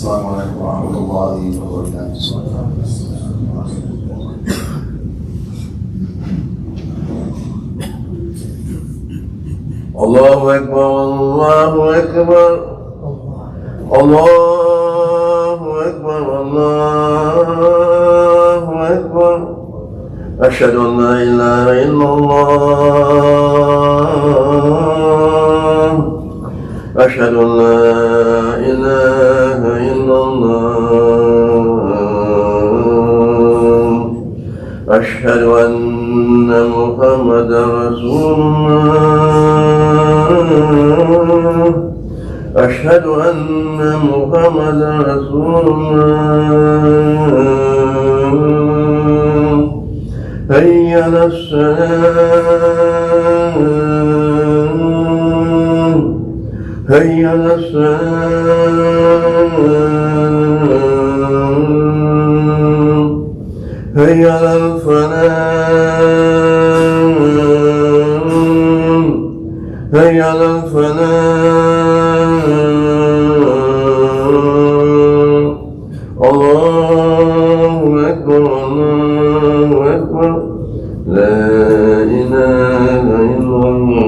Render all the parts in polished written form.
السلام عليكم ورحمة الله وبركاته. الله أكبر الله أكبر الله أكبر الله أكبر أشهد أن لا إله إلا الله أشهد أن لا إله إلا الله أشهد أن محمدا رسول الله أشهد أن محمدا رسول الله هيا على الصلاة هيا على الصلاة هيا على الفلاح هيا على الفلاح الله أكبر الله أكبر لا إله إلا الله.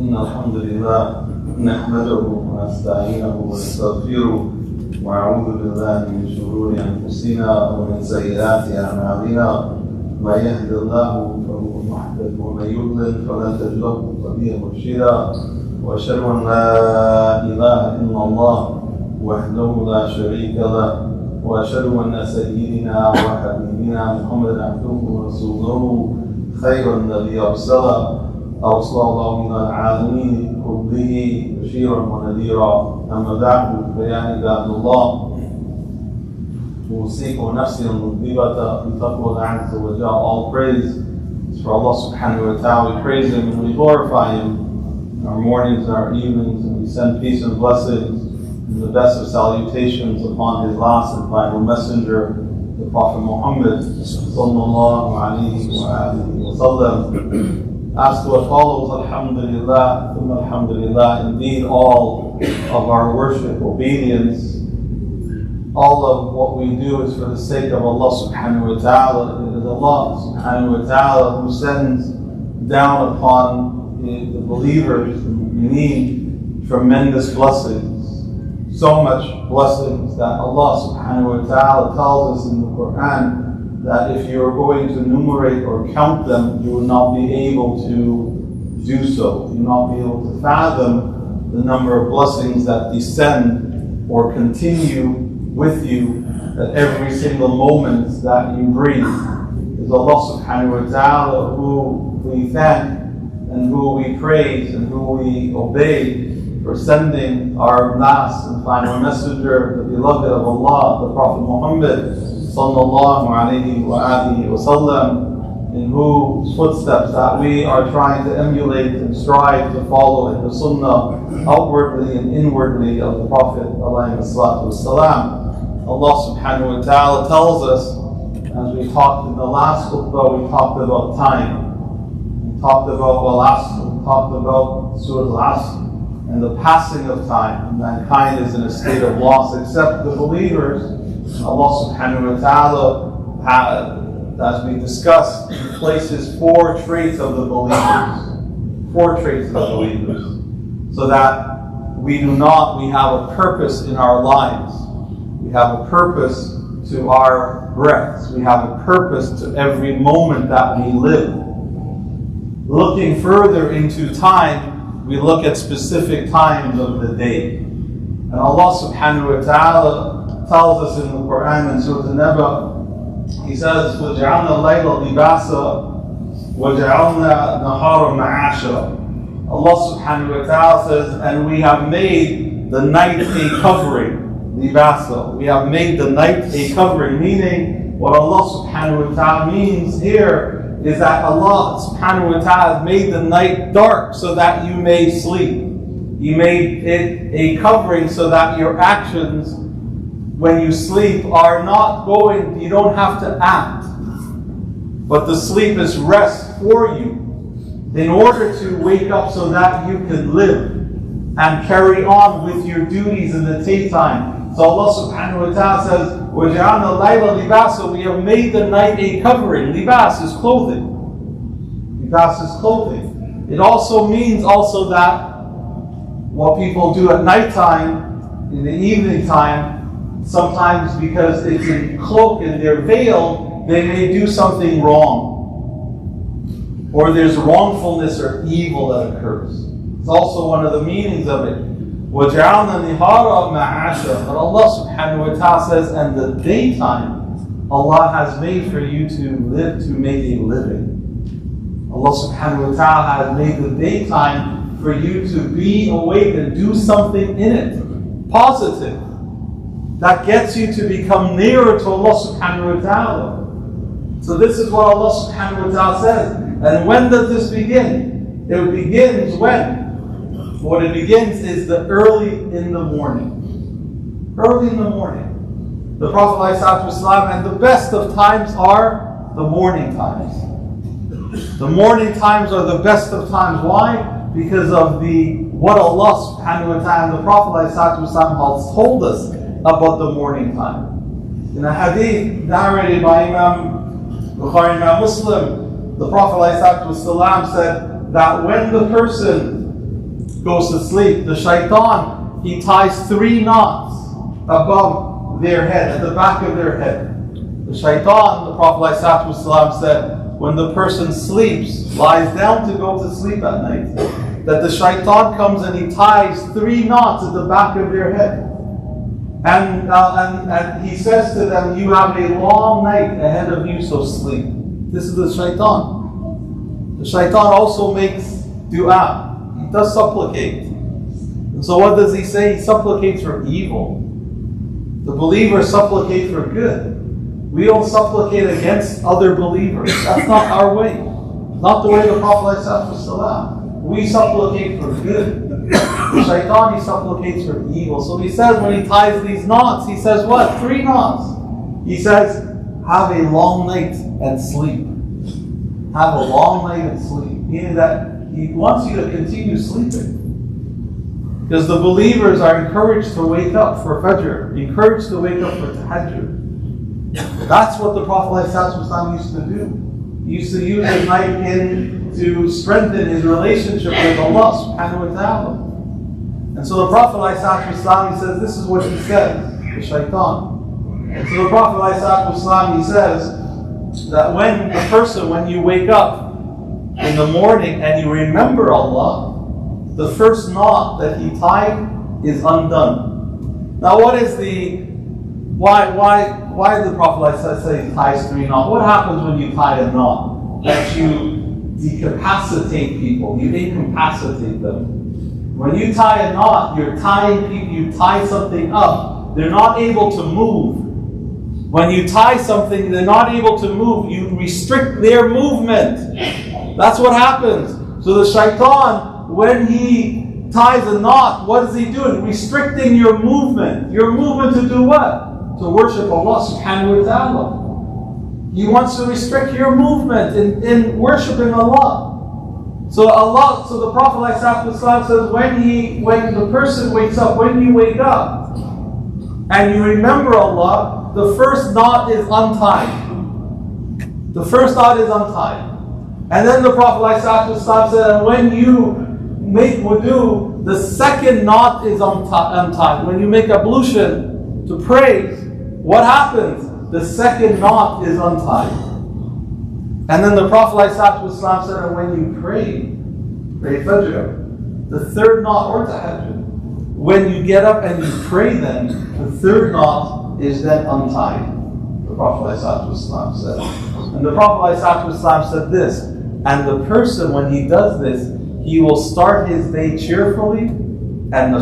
إن الحمد لله نحمده ونستعينه ونستغفره ونعوذ بالله من شرور أنفسنا ومن سيئات أعمالنا من يهد الله فهو المهتد ومن يضلل فلن تجد له وليا مرشدا وأشهد أن لا إله إلا الله وحده لا شريك له وأشهد أن سيدنا وحبيبنا محمدا عبده ورسوله خير الذي أرسل الله من العالمين كله بشيرا ونذيرا. أما بعد فيا عباد الله أوصيكم نفسي المذنبة بتقوى الله عز وجل. All praise is for Allah subhanahu wa ta'ala. We praise Him and we glorify Him in our mornings and our evenings, and we send peace and blessings and the best of salutations upon His last and final messenger, the Prophet Muhammad sallallahu alayhi wa sallam. As to what follows, alhamdulillah, alhamdulillah, indeed all of our worship, obedience, all of what we do is for the sake of Allah subhanahu wa ta'ala. It is Allah subhanahu wa ta'ala who sends down upon the believers, the mu'mineen, tremendous blessings. So much blessings that Allah subhanahu wa ta'ala tells us in the Quran that if you're going to enumerate or count them, you will not be able to do so. You will not be able to fathom the number of blessings that descend or continue with you at every single moment that you breathe. It is Allah subhanahu wa ta'ala who we thank and who we praise and who we obey for sending our last and final messenger, the beloved of Allah, the Prophet Muhammad sallallahu alayhi wa alihi wa sallam, in whose footsteps that we are trying to emulate and strive to follow in the sunnah outwardly and inwardly of the Prophet alayhi salatu wasalam. Allah subhanahu wa ta'ala tells us, as we talked in the last khutbah, we talked about time. We talked about al-asr, we talked about Surah al-Asr, and the passing of time. Mankind is in a state of loss except the believers. Allah subhanahu wa ta'ala, as we discussed, places four traits of the believers. Four traits of the believers. So that we have a purpose in our lives. We have a purpose to our breaths. We have a purpose to every moment that we live. Looking further into time, we look at specific times of the day. And Allah subhanahu wa ta'ala tells us in the Quran in Surah An-Naba, He says, وَجَعَلْنَا اللَّيْلَ لِبَاسًا وَجَعَلْنَا نَهَارًا مَعَاشًا. Allah subhanahu wa ta'ala says, and we have made the night a covering. Libasa. We have made the night a covering, meaning what Allah subhanahu wa ta'ala means here is that Allah subhanahu wa ta'ala has made the night dark so that you may sleep. He made it a covering so that your actions when you sleep are not going, you don't have to act. But the sleep is rest for you in order to wake up so that you can live and carry on with your duties in the daytime. So Allah subhanahu wa ta'ala says, وَجَعَلْنَا اللَّيْلَ لِبَاسًا. We have made the night a covering. Libas is clothing. Libas is clothing. It also means also that what people do at nighttime, in the evening time, sometimes because it's in cloak and they're veiled, they may do something wrong. Or there's wrongfulness or evil that occurs. It's also one of the meanings of it. وَجَعَلْنَا النِّهَارَ مَعَاشًا. But Allah subhanahu wa ta'ala says, and the daytime Allah has made for you to live, to make a living. Allah subhanahu wa ta'ala has made the daytime for you to be awake and do something in it. Positive. That gets you to become nearer to Allah subhanahu wa ta'ala. So this is what Allah subhanahu wa ta'ala says. And when does this begin? It begins when? What it begins is the early in the morning. Early in the morning. The Prophet ﷺ, and the best of times are the morning times. The morning times are the best of times. Why? Because of what Allah subhanahu wa ta'ala and the Prophet ﷺ has told us about the morning time. In a hadith narrated by Imam Bukhari, Imam Muslim, the Prophet ﷺ said that when the person goes to sleep, the shaitan, he ties 3 knots above their head, at the back of their head. The shaitan, the Prophet ﷺ said, when the person sleeps, lies down to go to sleep at night, that the shaitan comes and he ties 3 knots at the back of their head. And he says to them, you have a long night ahead of you, so sleep. This is the shaitan. The shaitan also makes dua. He does supplicate. And so what does he say? He supplicates for evil. The believers supplicate for good. We don't supplicate against other believers. That's not our way. Not the way the Prophet ﷺ. We supplicate for good. The shaitan, he supplicates for evil. So he says when he ties these knots, he says what? 3 knots. He says, have a long night and sleep. Have a long night and sleep. Meaning that he wants you to continue sleeping. Because the believers are encouraged to wake up for Fajr, encouraged to wake up for Tahajjud. That's what the Prophet ﷺ used to do. He used to use his night to strengthen his relationship with Allah subhanahu wa ta'ala. And so the Prophet ﷺ, he says, this is what he says, the shaitan. And so the Prophet ﷺ, he says that when you wake up in the morning and you remember Allah, the first knot that he tied is undone. Now why did the Prophet say he ties 3 knots? What happens when you tie a knot? That you decapacitate people, you incapacitate them. When you tie a knot, you're tying people, you tie something up, they're not able to move. When you tie something, they're not able to move, you restrict their movement. That's what happens. So the shaitan, when he ties a knot, what is he doing? Restricting your movement. Your movement to do what? To worship Allah subhanahu wa ta'ala. He wants to restrict your movement in worshiping Allah. So the Prophet ﷺ says when the person wakes up, when you wake up and you remember Allah, the first knot is untied. The first knot is untied. And then the Prophet ﷺ said, when you make wudu, the second knot is untied. When you make ablution to pray, what happens? The second knot is untied. And then the Prophet ﷺ said, and when you pray Fajr, the third knot or Tahajjud, when you get up and you pray then, the third knot is then untied. The Prophet ﷺ said. And the Prophet ﷺ said this, and the person, when he does this, he will start his day cheerfully and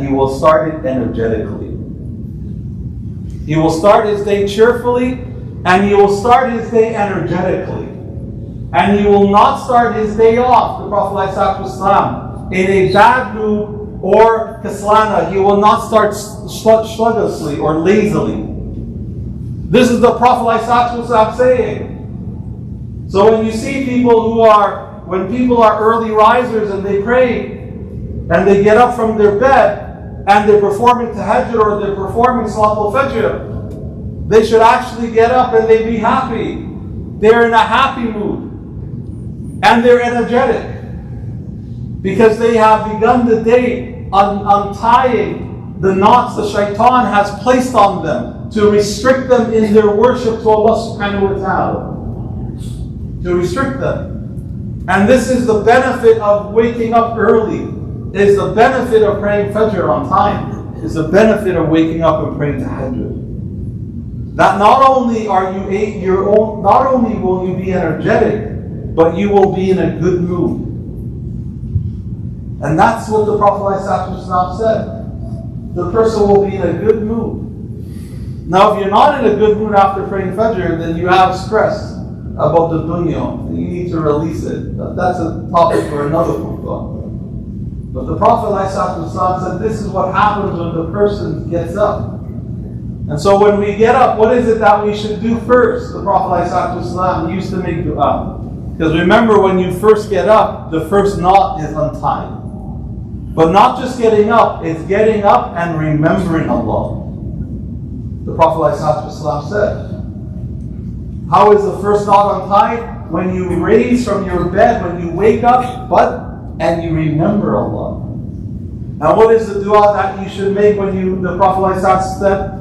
he will start it energetically. He will start his day cheerfully and he will start his day energetically. And he will not start his day off, the Prophet ﷺ, in a bad mood or kaslana. He will not start sluggishly or lazily. This is the Prophet ﷺ saying. So when you see people when people are early risers and they pray and they get up from their bed and they're performing tahajjud or they're performing salat al-fajr, they should actually get up and they be happy. They're in a happy mood and they're energetic because they have begun the day untying the knots the shaitan has placed on them to restrict them in their worship to Allah subhanahu wa ta'ala. To restrict them. And this is the benefit of waking up early, is the benefit of praying Fajr on time, is the benefit of waking up and praying Tahajjud. That not only will you be energetic, but you will be in a good mood. And that's what the Prophet ﷺ said. The person will be in a good mood. Now if you're not in a good mood after praying Fajr, then you have stress about the dunya. You need to release it. That's a topic for another khutbah. But the Prophet ﷺ said this is what happens when the person gets up. And so when we get up, what is it that we should do first? The Prophet ﷺ used to make dua. Because remember, when you first get up, the first knot is untied. But not just getting up, it's getting up and remembering Allah. The Prophet ﷺ said, how is the first knot untied? When you raise from your bed, when you wake up, and you remember Allah. And what is the dua that you should make when the Prophet ﷺ said?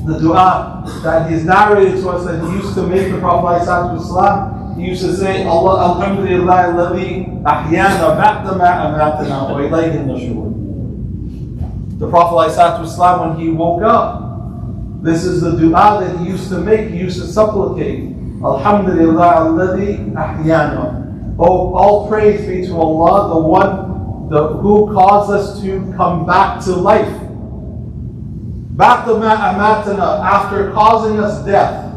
The dua that is narrated to us that he used to make, the Prophet ﷺ, he used to say, Allah, Alhamdulillah, alladhi ahyana ba'da ma amatana wa ilayhi an-nushur. The Prophet ﷺ, when he woke up, this is the dua that he used to make, he used to supplicate. Alhamdulillah, alladhi ahyana. Oh, all praise be to Allah, the one who caused us to come back to life. Ba'da ma amatana, after causing us death.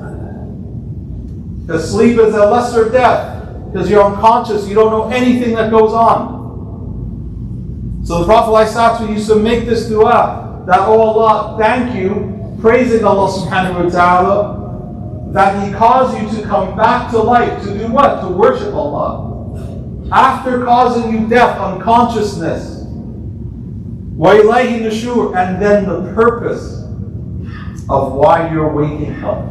Because sleep is a lesser death. Because you're unconscious, you don't know anything that goes on. So the Prophet ﷺ used to make this dua, that, oh Allah, thank you, praising Allah subhanahu wa ta'ala, that He caused you to come back to life. To do what? To worship Allah. After causing you death, unconsciousness, wa ilayhi nushur, and then the purpose of why you're waking up.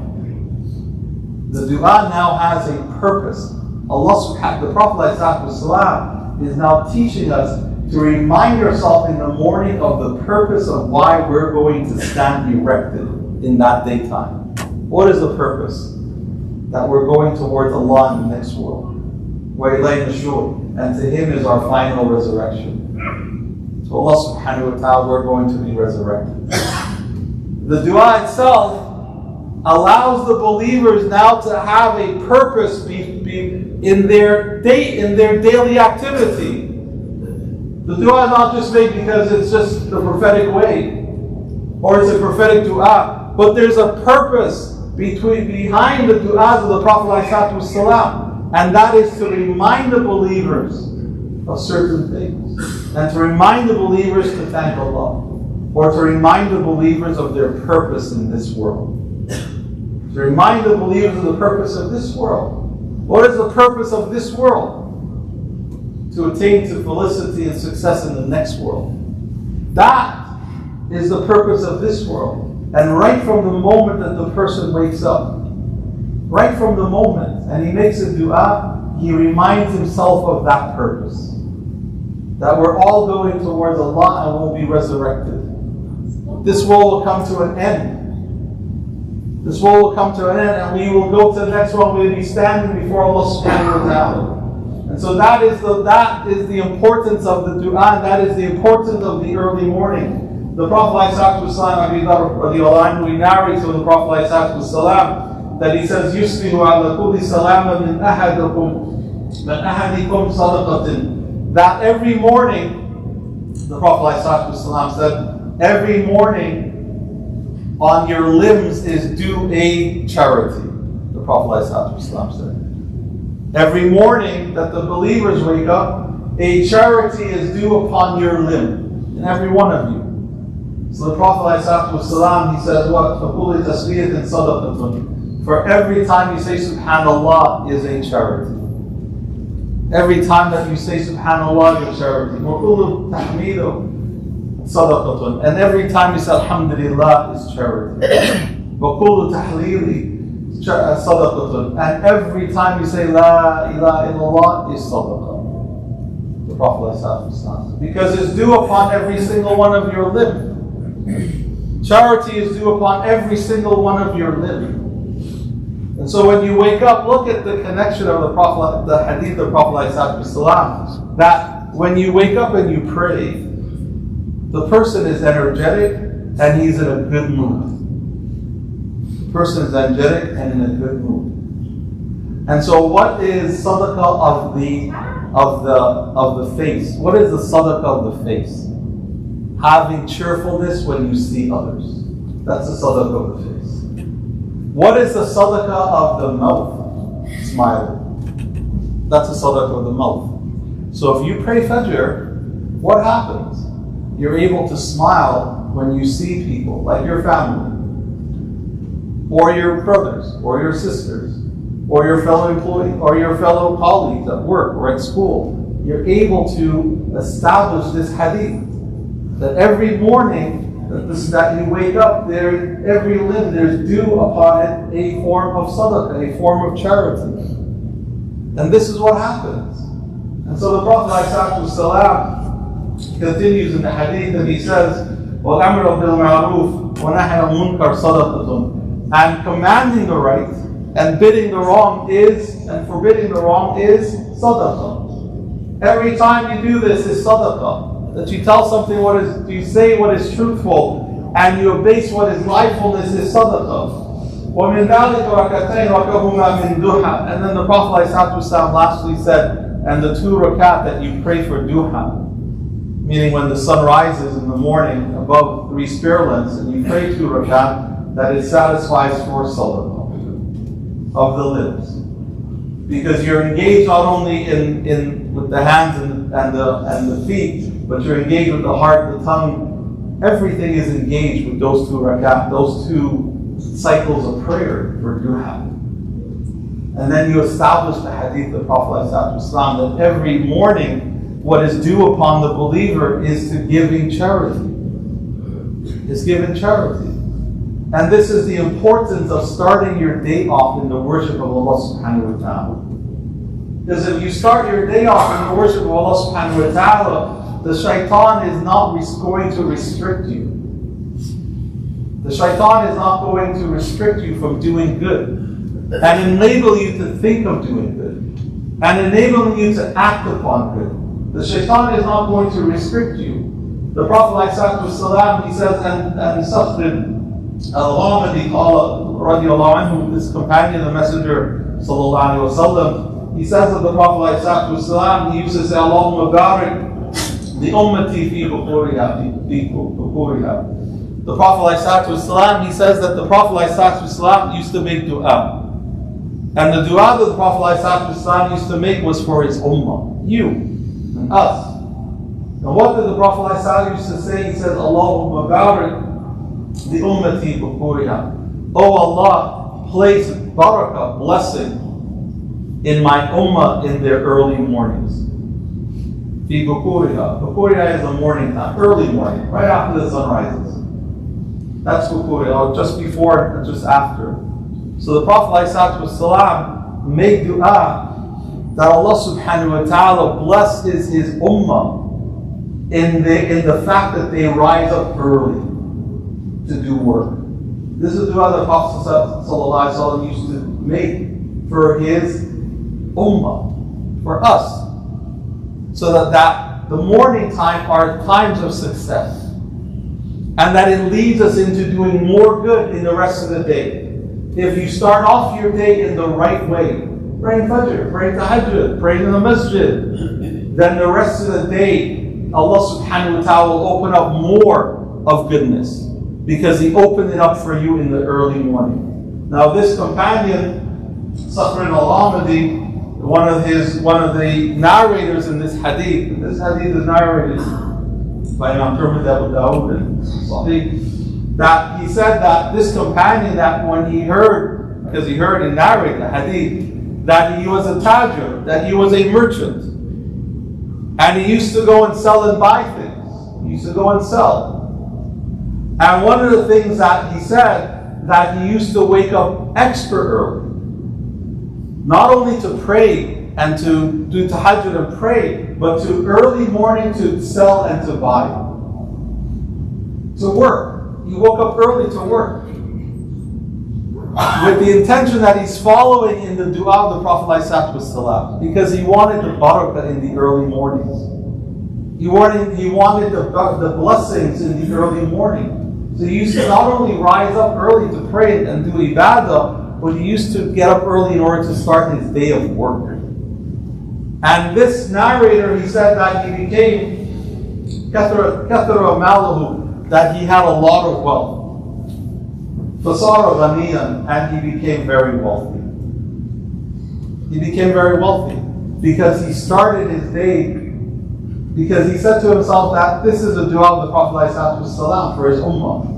The dua now has a purpose. The Prophet ﷺ is now teaching us to remind ourselves in the morning of the purpose of why we're going to stand erected in that daytime. What is the purpose? That we're going towards Allah in the next world. And to Him is our final resurrection. To Allah subhanahu wa ta'ala, we're going to be resurrected. The dua itself allows the believers now to have a purpose in their daily activity. The dua is not just made because it's just the prophetic way, or it's a prophetic dua, but there's a purpose behind the du'as of the Prophet ﷺ, and that is to remind the believers of certain things, and to remind the believers to thank Allah, or to remind the believers of their purpose in this world. To remind the believers of the purpose of this world. What is the purpose of this world? To attain to felicity and success in the next world. That is the purpose of this world. And right from the moment that the person wakes up, right from the moment, and he makes a dua, he reminds himself of that purpose. That we're all going towards Allah and will be resurrected. This world will come to an end. This world will come to an end, and we will go to the next world. We'll be standing before Allah subhanahu wa ta'ala. And so that is the importance of the dua, and that is the importance of the early morning. The Prophet ﷺ, we narrate to the Prophet ﷺ that he says, يُسْبِهُ عَلَى كُلِّ سَلَامًا مِنْ أَحَدِكُمْ صَدَقَةٍ. That every morning, the Prophet ﷺ said, every morning on your limbs is due a charity. The Prophet ﷺ said. Every morning that the believers wake up, a charity is due upon your limb, in every one of you. So the Prophet ﷺ, he says, what? فَقُولِ تَسْبِيَةٍ صَدَقَةٌ. For every time you say Subhanallah is a charity. Every time that you say Subhanallah is a charity. وَقُولُ تَحْمِيدُ صَدَقَةٌ. And every time you say Alhamdulillah is charity. وَقُولُ تَحْلِيلِ صَدَقَةٌ. And every time you say La ilaha illallah is sadaqah. The Prophet ﷺ. Because it's due upon every single one of your limbs. Charity is due upon every single one of your limbs. And so when you wake up, look at the connection of the Prophet, the hadith of Prophet ﷺ, that when you wake up and you pray, the person is energetic and he's in a good mood. The person is energetic and in a good mood. And so what is sadaqah of the face? What is the sadaqah of the face? Having cheerfulness when you see others. That's the sadaqah of the face. What is the sadaqah of the mouth? Smiling. That's the sadaqah of the mouth. So if you pray Fajr, what happens? You're able to smile when you see people, like your family, or your brothers, or your sisters, or your fellow employees, or your fellow colleagues at work or at school. You're able to establish this hadith that every morning that you wake up, there every limb there's due upon it a form of sadaqah, a form of charity. And this is what happens. And so the Prophet ﷺ continues in the hadith and he says, وَالْأَمْرُ بِالْمَعْرُوفِ وَنَهْيُ الْمُنْكَرِ صَدَقَةٌ. And commanding the right and bidding the wrong is, and forbidding the wrong is sadaqah. Every time you do this is sadaqah. That you tell something you say what is truthful, and you base what is lifeless is sadaqah. وَمِنْ ذَلِكَ رَكَتَيْنِ وَكَهُمَا مِنْ دُحَى. And then the Prophet ﷺ lastly said, and the 2 rakat that you pray for duha, meaning when the sun rises in the morning above 3 spear lengths, and you pray 2 rakat, that it satisfies for sadaqah of the limbs. Because you're engaged not only in with the hands and the feet, but you're engaged with the heart, the tongue. Everything is engaged with those 2 rakat, those 2 cycles of prayer for duha. And then you establish the hadith of the Prophet ﷺ that every morning what is due upon the believer is to giving charity. Is giving charity. And this is the importance of starting your day off in the worship of Allah subhanahu wa ta'ala. Because if you start your day off in the worship of Allah subhanahu wa ta'ala, the shaitan is not going to restrict you. The shaitan is not going to restrict you from doing good and enable you to think of doing good and enabling you to act upon good. The shaitan is not going to restrict you. The Prophet ﷺ, he says, and Sa'd al-Ghamidi radiallahu anhu, this companion of the Messenger sallallahu alayhi wa sallam, he says of the Prophet ﷺ, he used to say, Allahumma barik the ummati fi bukuriha. The Prophet ﷺ, he says that the Prophet ﷺ used to make dua. And the dua that the Prophet ﷺ used to make was for his ummah, you and us. And what did the Prophet ﷺ used to say? He says, Allahumma barik the ummati bukuriha. Oh Allah, place barakah, blessing, in my ummah in their early mornings. Fi bukuriha. Bukuriha is the morning time, early morning, right after the sun rises. That's bukuriha, just before and just after. So the Prophet ﷺ made dua that Allah subhanahu wa ta'ala blesses his ummah in the fact that they rise up early to do work. This is dua that the Prophet ﷺ used to make for his ummah, for us, so that the morning time are times of success, and that it leads us into doing more good in the rest of the day. If you start off your day in the right way, praying Fajr, praying Tahajjud, praying in the masjid, then the rest of the day, Allah subhanahu wa ta'ala will open up more of goodness, because He opened it up for you in the early morning. Now this companion, Zahir al-Ghamidi, one of the narrators in this hadith, and this hadith is narrated by Imam Tirmidhi, Abu Dawud, and Sahih, that he said that this companion, that when he heard, because he heard and narrated the hadith, that he was a tajir, that he was a merchant, and he used to go and sell and buy things. He used to go and sell. And one of the things that he said, that he used to wake up extra early, not only to pray and to do tahajjud and pray, but to early morning to sell and to buy. To work. He woke up early to work. With the intention that he's following in the dua of the Prophet ﷺ, because he wanted the barakah in the early mornings. He wanted the blessings in the early morning. So he used to not only rise up early to pray and do ibadah, but he used to get up early in order to start his day of work. And this narrator, he said that he became kathara malahu, that he had a lot of wealth. Fasara ghaniyan, and he became very wealthy. He became very wealthy because he started his day, because he said to himself that this is a dua of the Prophet ﷺ for his ummah.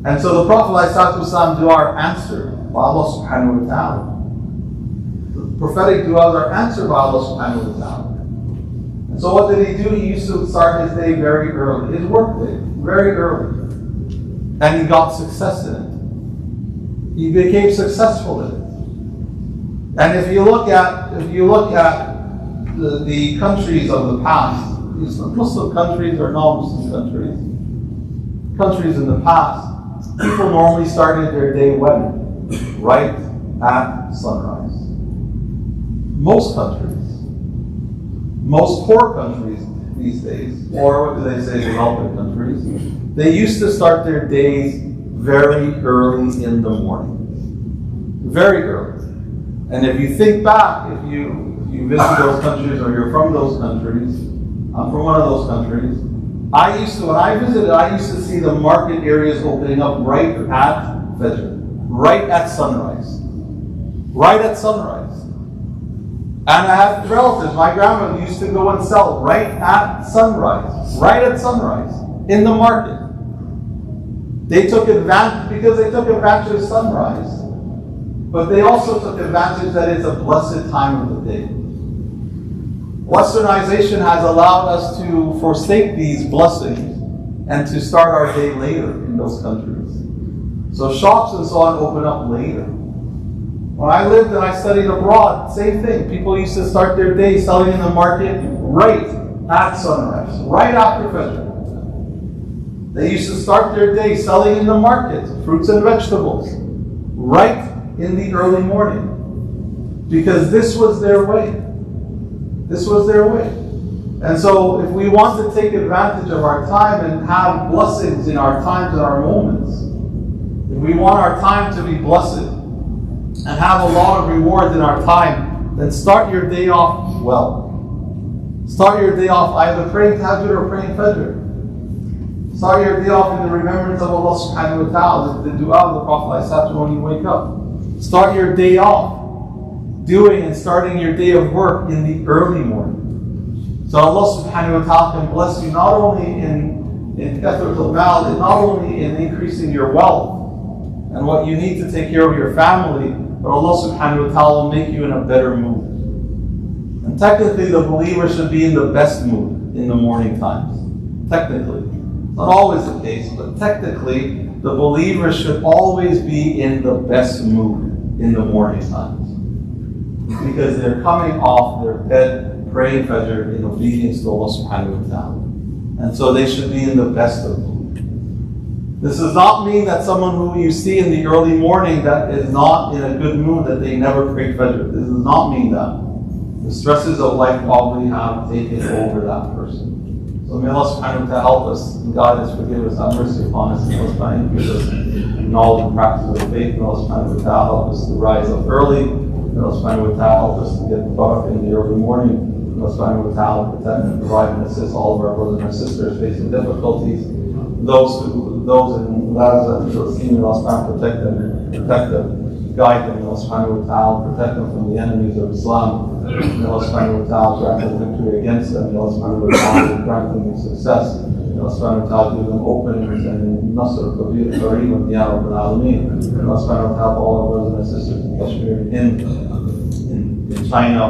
And so the Prophet ﷺ dua are answered by Allah subhanahu wa ta'ala. The prophetic du'as are answered by Allah subhanahu wa ta'ala. And so what did he do? He used to start his day very early, his work day, very early. And he got success in it. He became successful in it. And if you look at the countries of the past, these Muslim countries or non-Muslim countries in the past, people normally started their day when? Right at sunrise. Most countries, most poor countries these days, or what do they say, developing countries, they used to start their days very early in the morning. Very early. And if you think back, if you visit those countries or you're from those countries, I'm from one of those countries, when I visited, I used to see the market areas opening up right at Fajr, right at sunrise. Right at sunrise. And I have relatives, my grandmother used to go and sell right at sunrise, in the market. They took advantage, because they took advantage of sunrise, but they also took advantage that it's a blessed time of the day. Westernization has allowed us to forsake these blessings and to start our day later in those countries. So shops and so on open up later. When I lived and I studied abroad, same thing. People used to start their day selling in the market right at sunrise, right after Fajr. They used to start their day selling in the market, fruits and vegetables, right in the early morning. Because this was their way. This was their way. And so if we want to take advantage of our time and have blessings in our times and our moments, if we want our time to be blessed and have a lot of rewards in our time, then start your day off well. Start your day off either praying tahajjud or praying fajr. Start your day off in the remembrance of Allah subhanahu wa ta'ala, the dua of the Prophet ﷺ when you wake up. Start your day off doing and starting your day of work in the early morning. So Allah subhanahu wa ta'ala can bless you not only in kathratul mal, not only in increasing your wealth and what you need to take care of your family, but Allah subhanahu wa ta'ala will make you in a better mood. And technically the believer should be in the best mood in the morning times. Technically. Not always the case, but technically the believer should always be in the best mood in the morning times. Because they're coming off their bed, praying Fajr in obedience to Allah subhanahu wa ta'ala. And so they should be in the best of mood. This does not mean that someone who you see in the early morning that is not in a good mood, that they never pray Fajr. This does not mean that. The stresses of life probably have taken over that person. So may Allah subhanahu wa ta'ala help us, and guide us, forgive us, have mercy upon us, and Allah subhanahu wa ta'ala increase us in knowledge and practice of the faith. May Allah subhanahu wa ta'ala help us to rise up early. May Allah subhanahu wa ta'ala help us to get the barakah in the early morning. May Allah subhanahu wa ta'ala protect and provide and assist all of our brothers and sisters facing difficulties. Those in Gaza and Palestine, may Allah subhanahu wa ta'ala protect them. guide them. May Allah subhanahu wa ta'ala protect them from the enemies of Islam. May Allah subhanahu wa ta'ala grant them victory against them. May Allah subhanahu wa ta'ala grant them success. May Allah subhanahu wa ta'ala give them openings and nasr, kabir, kareem, ya Rabbil Alameen. May Allah subhanahu wa ta'ala all our brothers and sisters in Kashmir, in China,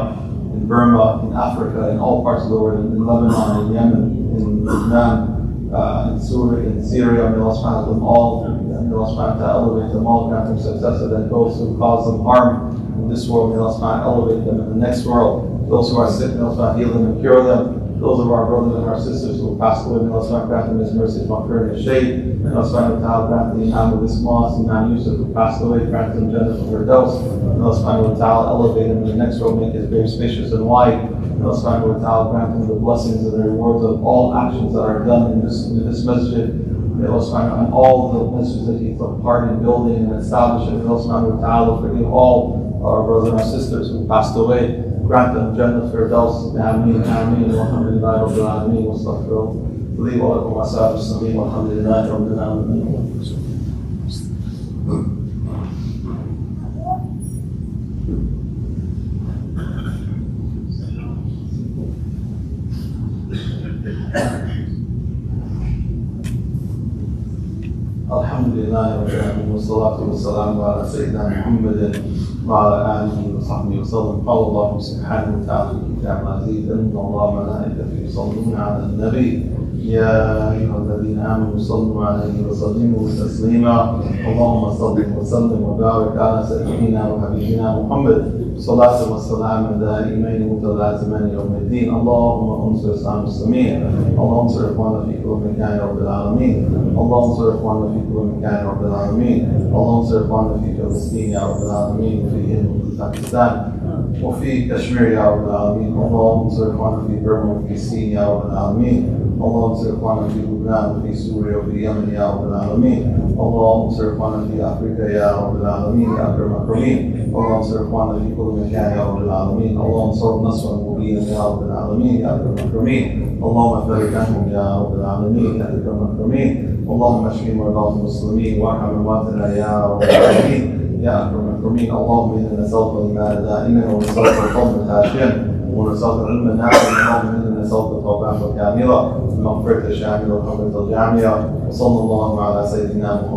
in Burma, in Africa, in all parts of the world, in Lebanon, in Yemen, in Lebanon, in Syria, may Allah subhanahu wa ta'ala all, may Allah subhanahu wa ta'ala elevate them all, grant them success, and then those who cause them harm in this world, may Allah subhanahu wa ta'ala elevate them in the next world. Those who are sick, may Allah subhanahu wa ta'ala heal them and cure them. Those of our brothers and our sisters who have passed away, may Allah subhanahu wa ta'ala grant them His mercy, Maghfirah, and Shaykh. May Allah subhanahu wa ta'ala grant the Imam of this mosque, Imam Yusuf, who passed away, grant him Jannah Firdaus. May Allah subhanahu wa ta'ala elevate him in the next world, make his grave spacious and wide. May Allah subhanahu wa ta'ala grant him the blessings and the rewards of all actions that are done in this masjid. May Allah subhanahu wa ta'ala, and all the masjids that he took part in building and establishing, may Allah subhanahu wa ta'ala forgive all our brothers and our sisters who passed away. Grant them Jannah Firdaus. Ameen, ameen, walhamdulillahi rabbil alameen, wa astaghfirullah li wa lakum wa sa'ir as-salim, walhamdulillahi rabbil alameen. Alhamdulillah rabbil alameen, wa salatu wa salamu ala sayyidina Muhammadin وعلى آله وصحبه وسلم. قال الله سبحانه وتعالى في الكتاب العزيز إن الله وملائكته يصلون على النبي يا أيها الذين آمنوا صلوا عليه وسلموا تسليما. اللهم صل وسلم وبارك على سيدنا وحبيبنا محمد صلاة والسلام دائمين متلازمان يوم الدين. اللهم انصر الإسلام المسلمين. اللهم انصر إخواننا في كل مكان يا رب العالمين. اللهم انصر إخواننا في كل مكان يا رب العالمين. اللهم انصر إخواننا في فلسطين يا رب العالمين، وفي باكستان، وفي كشمير يا رب العالمين. اللهم انصر إخواننا في برما وفي الصين يا رب العالمين. اللهم انصر إخواننا في لبنان وفي سوريا وفي اليمن يا رب العالمين. اللهم انصر إخواننا في أفريقيا يا رب العالمين يا أكرم الأكرمين. اللهم انصر إخواننا في كل مكان يا رب العالمين. اللهم انصرهم نصرا مبينا يا رب العالمين يا أكرم الأكرمين. اللهم فرج عنهم يا رب العالمين يا أكرم الأكرمين. اللهم اشف مرضى المسلمين وارحم موتنا يا رب العالمين يا أكرم الأكرمين. اللهم إنا نسألك الإيمان دائما، ونسألك القوم خاشعا، ونسألك العلم نافعا. اللهم إنا نسألك توبة كاملة، مغفرة شاملة، وتوبة جامعة. وصلى الله على سيدنا محمد.